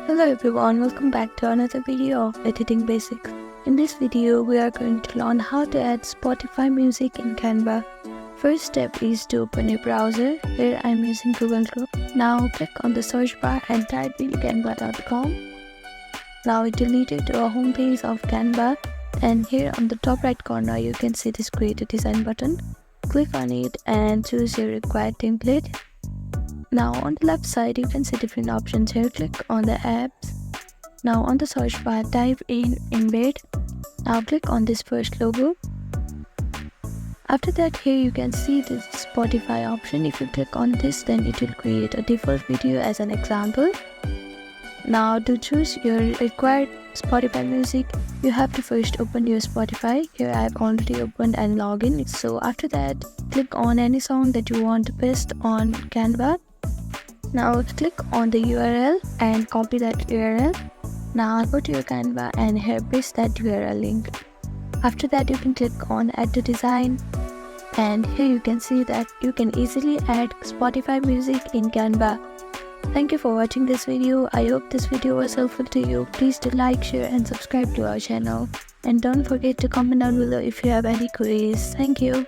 Hello everyone, welcome back to another video of Editing Basics. In this video, we are going to learn how to add Spotify music in Canva. First step is to open a browser. Here I am using Google Chrome. Now click on the search bar and type in canva.com. Now it will lead you to a home page of Canva, and here on the top right corner you can see this Create a Design button. Click on it and choose your required template. Now on the left side you can see different options. Here click on the apps. Now on the search bar type in embed. Now click on this first logo. After that, here you can see this Spotify option. If you click on this, then it will create a default video as an example. Now to choose your required Spotify music, you have to first open your Spotify. Here I have already opened and log in. So after that, click on any song that you want to paste on Canva. Now click on the URL and copy that URL. Now go to your Canva and here paste that URL link. After that, you can click on add to design, and here you can see that you can easily add Spotify music in Canva. Thank you for watching this video. I hope this video was helpful to you. Please do like, share and subscribe to our channel. And don't forget to comment down below if you have any queries. Thank you.